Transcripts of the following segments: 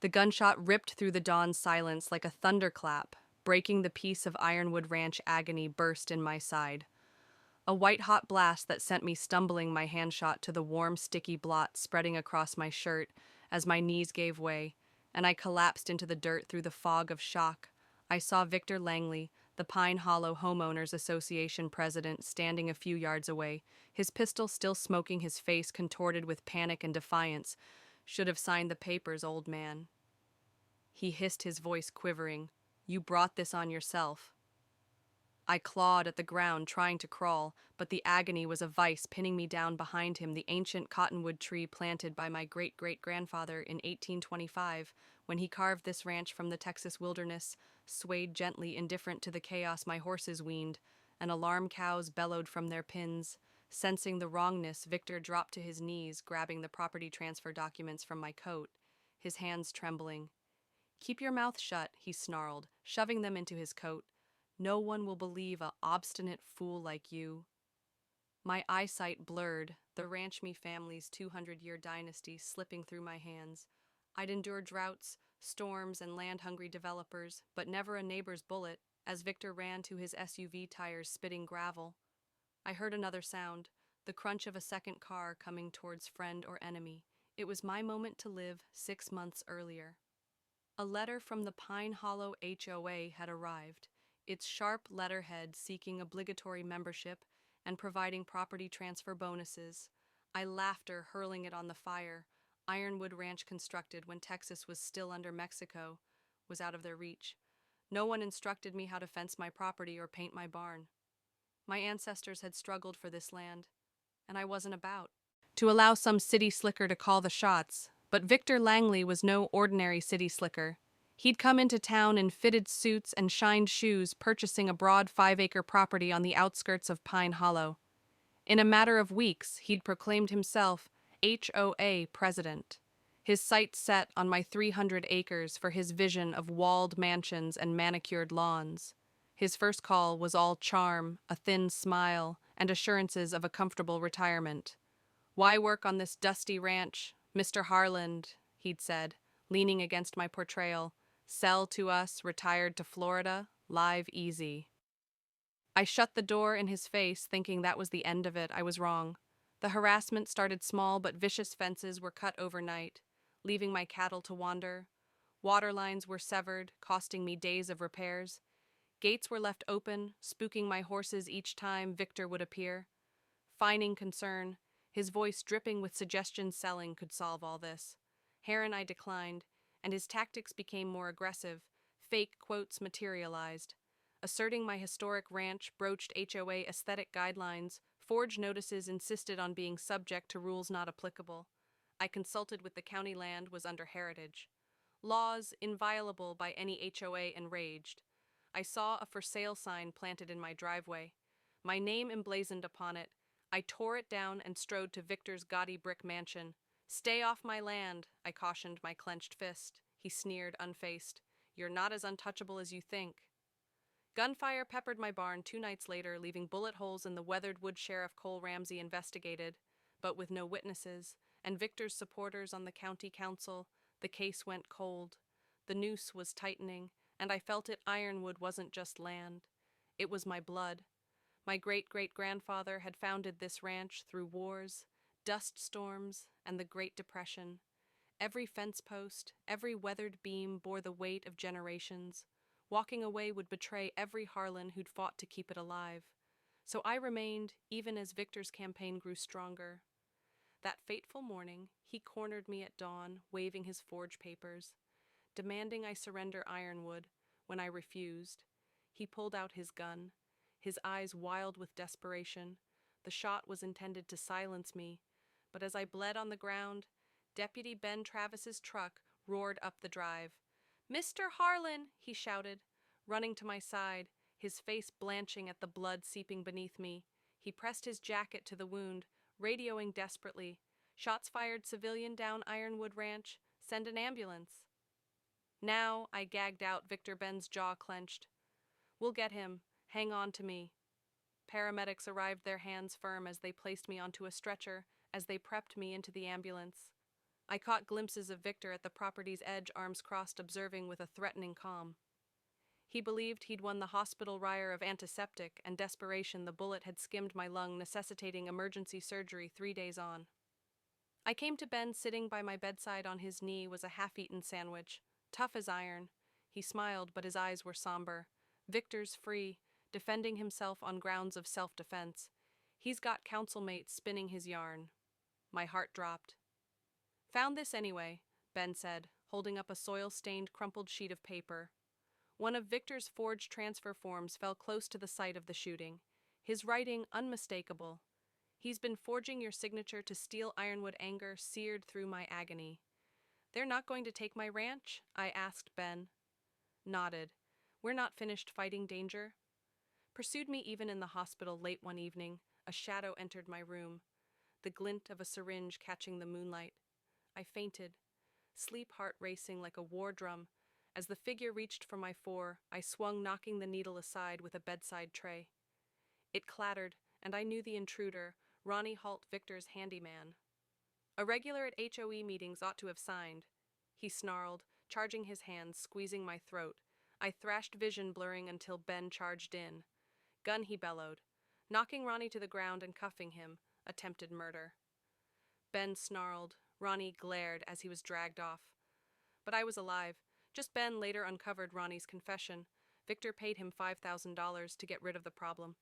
The gunshot ripped through the dawn's silence like a thunderclap, breaking the peace of Ironwood Ranch agony burst in my side. A white-hot blast that sent me stumbling, my hand shot to the warm, sticky blot spreading across my shirt as my knees gave way, and I collapsed into the dirt through the fog of shock. I saw Victor Langley, the Pine Hollow Homeowners Association president, standing a few yards away, his pistol still smoking, his face contorted with panic and defiance. "Should have signed the papers, old man," he hissed, his voice quivering. "You brought this on yourself." I clawed at the ground, trying to crawl, but the agony was a vice pinning me down behind him. The ancient cottonwood tree planted by my great-great-grandfather in 1825, when he carved this ranch from the Texas wilderness, swayed gently, indifferent to the chaos my horses weaned, and alarm cows bellowed from their pins. Sensing the wrongness, Victor dropped to his knees, grabbing the property transfer documents from my coat, his hands trembling. "Keep your mouth shut," he snarled, shoving them into his coat. "No one will believe a obstinate fool like you." My eyesight blurred, the ranch me family's 200-year dynasty slipping through my hands. I'd endured droughts, storms, and land-hungry developers, but never a neighbor's bullet, as Victor ran to his SUV tires spitting gravel. I heard another sound, the crunch of a second car coming towards friend or enemy. It was my moment to live 6 months earlier. A letter from the Pine Hollow HOA had arrived, its sharp letterhead seeking obligatory membership and providing property transfer bonuses. I laughter hurling it on the fire. Ironwood Ranch, constructed when Texas was still under Mexico, was out of their reach. No one instructed me how to fence my property or paint my barn. My ancestors had struggled for this land, and I wasn't about to allow some city slicker to call the shots. But Victor Langley was no ordinary city slicker. He'd come into town in fitted suits and shined shoes, purchasing a broad 5-acre property on the outskirts of Pine Hollow. In a matter of weeks, he'd proclaimed himself HOA President, his sights set on my 300 acres for his vision of walled mansions and manicured lawns. His first call was all charm, a thin smile, and assurances of a comfortable retirement. "Why work on this dusty ranch, Mr. Harland?" he'd said, leaning against my portrayal. "Sell to us, retired to Florida, live easy." I shut the door in his face, thinking that was the end of it. I was wrong. The harassment started small, but vicious fences were cut overnight, leaving my cattle to wander. Water lines were severed, costing me days of repairs. Gates were left open, spooking my horses each time Victor would appear. Feigning concern, his voice dripping with suggestion selling could solve all this. Heron I declined, and his tactics became more aggressive. Fake quotes materialized. Asserting my historic ranch broached HOA aesthetic guidelines, forged notices insisted on being subject to rules not applicable. I consulted with the county land was under heritage. Laws inviolable by any HOA enraged. I saw a for sale sign planted in my driveway. My name emblazoned upon it. I tore it down and strode to Victor's gaudy brick mansion. "Stay off my land," I cautioned, my clenched fist. He sneered, unfazed. "You're not as untouchable as you think." Gunfire peppered my barn 2 nights later, leaving bullet holes in the weathered wood. Sheriff Cole Ramsey investigated, but with no witnesses, and Victor's supporters on the county council. The case went cold. The noose was tightening, and I felt it. Ironwood wasn't just land. It was my blood. My great-great-grandfather had founded this ranch through wars, dust storms, and the Great Depression. Every fence post, every weathered beam bore the weight of generations. Walking away would betray every Harlan who'd fought to keep it alive. So I remained, even as Victor's campaign grew stronger. That fateful morning, he cornered me at dawn, waving his forged papers, demanding I surrender Ironwood. When I refused, he pulled out his gun, his eyes wild with desperation. The shot was intended to silence me, but as I bled on the ground, Deputy Ben Travis's truck roared up the drive. "Mr. Harlan," he shouted, running to my side, his face blanching at the blood seeping beneath me. He pressed his jacket to the wound, radioing desperately. "Shots fired, civilian down Ironwood Ranch. Send an ambulance." "Now," I gagged out, Victor Ben's jaw clenched. "We'll get him. Hang on to me." Paramedics arrived, their hands firm as they placed me onto a stretcher, as they prepped me into the ambulance. I caught glimpses of Victor at the property's edge, arms crossed, observing with a threatening calm. He believed he'd won the hospital rire of antiseptic, and desperation the bullet had skimmed my lung, necessitating emergency surgery 3 days on. I came to Ben sitting by my bedside. On his knee was a half-eaten sandwich, tough as iron. He smiled, but his eyes were somber. Victor's free, defending himself on grounds of self-defense. He's got councilmates spinning his yarn. My heart dropped. Found this anyway, Ben said, holding up a soil-stained, crumpled sheet of paper. One of Victor's forged transfer forms fell close to the site of the shooting, his writing unmistakable. He's been forging your signature to steal Ironwood. Anger seared through my agony. They're not going to take my ranch? I asked Ben. Nodded. We're not finished fighting danger. Pursued me even in the hospital. Late one evening, a shadow entered my room, the glint of a syringe catching the moonlight. I fainted, sleep heart racing like a war drum. As the figure reached for my fore, I swung, knocking the needle aside with a bedside tray. It clattered, and I knew the intruder, Ronnie Halt, Victor's handyman. A regular at HOE meetings ought to have signed. He snarled, charging his hands, squeezing my throat. I thrashed, vision blurring, until Ben charged in. Gun, he bellowed, knocking Ronnie to the ground and cuffing him. Attempted murder. Ben snarled. Ronnie glared as he was dragged off. But I was alive. Just Ben later uncovered Ronnie's confession. Victor paid him $5,000 to get rid of the problem.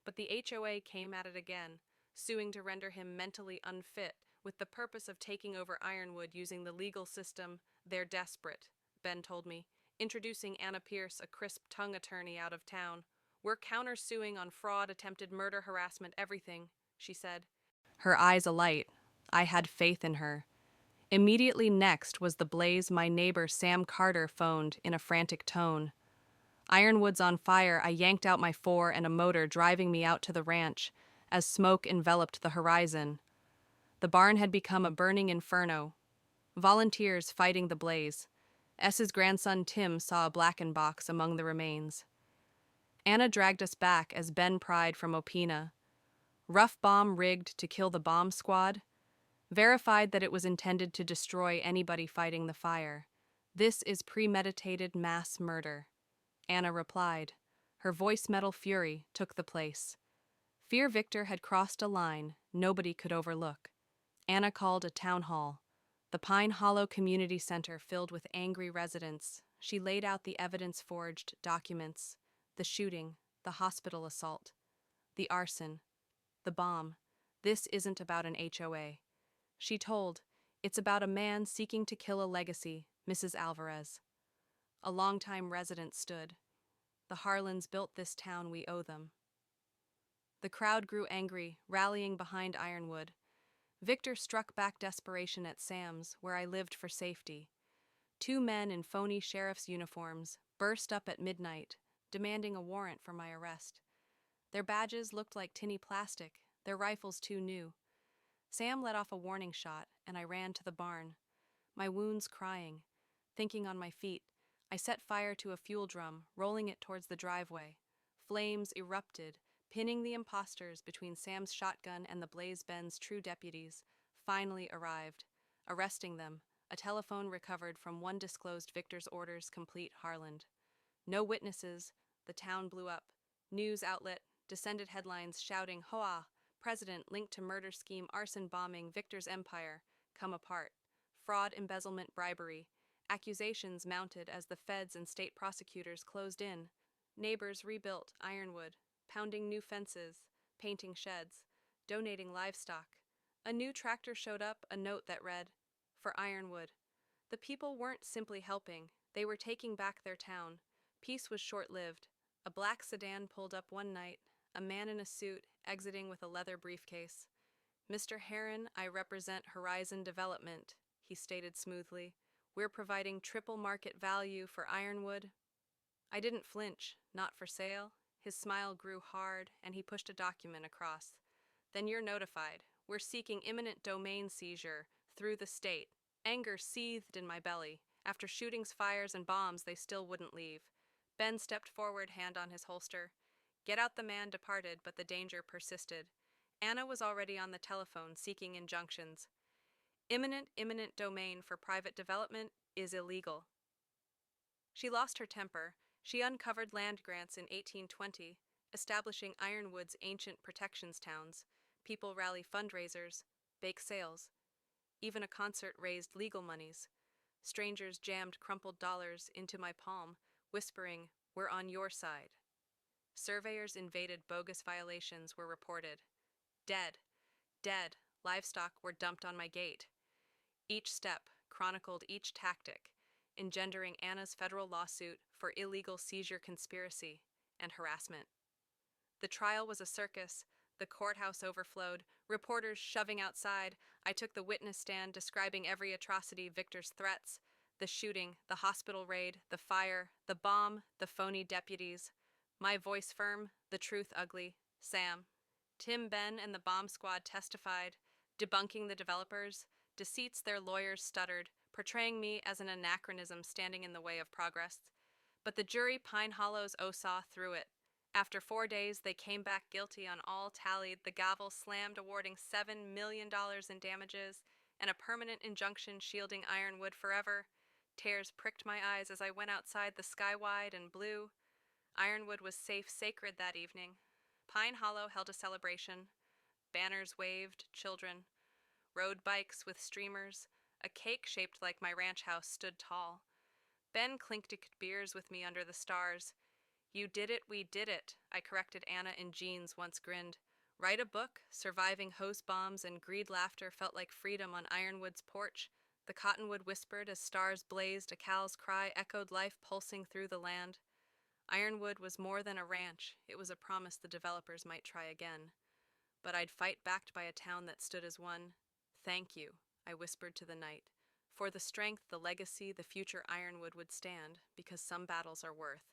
But the HOA came at it again, suing to render him mentally unfit, with the purpose of taking over Ironwood using the legal system. They're desperate, Ben told me, introducing Anna Pierce, a crisp-tongued attorney out of town. We're counter-suing on fraud, attempted murder, harassment, everything, she said. Her eyes alight. I had faith in her. Immediately next was the blaze. My neighbor Sam Carter phoned in a frantic tone. Ironwood's on fire. I yanked out my four and a motor, driving me out to the ranch as smoke enveloped the horizon. The barn had become a burning inferno. Volunteers fighting the blaze. S's grandson Tim saw a blackened box among the remains. Anna dragged us back as Ben pried from Opina. Rough bomb rigged to kill the bomb squad. Verified that it was intended to destroy anybody fighting the fire. This is premeditated mass murder. Anna replied. Her voice metal fury took the place. Fear Victor had crossed a line nobody could overlook. Anna called a town hall. The Pine Hollow Community Center filled with angry residents. She laid out the evidence-forged documents, the shooting, the hospital assault, the arson, the bomb. This isn't about an HOA. She told, it's about a man seeking to kill a legacy, Mrs. Alvarez. A longtime resident stood. The Harlans built this town, we owe them. The crowd grew angry, rallying behind Ironwood. Victor struck back desperation at Sam's, where I lived for safety. 2 men in phony sheriff's uniforms burst up at midnight, demanding a warrant for my arrest. Their badges looked like tinny plastic, their rifles too new. Sam let off a warning shot, and I ran to the barn, my wounds crying. Thinking on my feet, I set fire to a fuel drum, rolling it towards the driveway. Flames erupted, pinning the imposters between Sam's shotgun and the blaze. Ben's true deputies finally arrived, arresting them. A telephone recovered from one disclosed Victor's orders complete Harland. No witnesses, the town blew up. News outlet descended headlines shouting, HOA President linked to murder scheme, arson, bombing, Victor's empire come apart. Fraud, embezzlement, bribery. Accusations mounted as the feds and state prosecutors closed in. Neighbors rebuilt Ironwood, pounding new fences, painting sheds, donating livestock. A new tractor showed up, a note that read, for Ironwood. The people weren't simply helping, they were taking back their town. Peace was short-lived. A black sedan pulled up one night, a man in a suit exiting with a leather briefcase. Mr. Heron, I represent Horizon Development, he stated smoothly. We're providing triple market value for Ironwood. I didn't flinch. Not for sale. His smile grew hard, and he pushed a document across. Then you're notified. We're seeking imminent domain seizure through the state. Anger seethed in my belly. After shootings, fires, and bombs, they still wouldn't leave. Ben stepped forward, hand on his holster. Get out. The man departed, but the danger persisted. Anna was already on the telephone, seeking injunctions. Imminent domain for private development is illegal. She lost her temper. She uncovered land grants in 1820, establishing Ironwood's ancient protections towns. People rally fundraisers, bake sales. Even a concert raised legal monies. Strangers jammed crumpled dollars into my palm, whispering, "We're on your side." Surveyors invaded, bogus violations were reported. Dead, dead, livestock were dumped on my gate. Each step chronicled each tactic, engendering Anna's federal lawsuit for illegal seizure conspiracy and harassment. The trial was a circus. The courthouse overflowed, reporters shoving outside. I took the witness stand, describing every atrocity, Victor's threats, the shooting, the hospital raid, the fire, the bomb, the phony deputies. My voice firm, the truth ugly. Sam. Tim, Ben, and the bomb squad testified, debunking the developers, deceits their lawyers stuttered, portraying me as an anachronism standing in the way of progress. But the jury, Pine Hollow's saw through it. After 4 days, they came back guilty on all tallied. The gavel slammed, awarding $7 million in damages and a permanent injunction shielding Ironwood forever. Tears pricked my eyes as I went outside, the sky wide and blue. Ironwood was safe, sacred that evening. Pine Hollow held a celebration. Banners waved, children. Road bikes with streamers. A cake shaped like my ranch house stood tall. Ben clinked beers with me under the stars. "You did it, we did it," I corrected Anna in jeans, once grinned. Write a book, surviving hose bombs and greed laughter felt like freedom on Ironwood's porch. The cottonwood whispered as stars blazed, a cow's cry echoed life pulsing through the land. Ironwood was more than a ranch, it was a promise the developers might try again. But I'd fight backed by a town that stood as one. "Thank you," I whispered to the night, "for the strength, the legacy, the future Ironwood would stand, because some battles are worth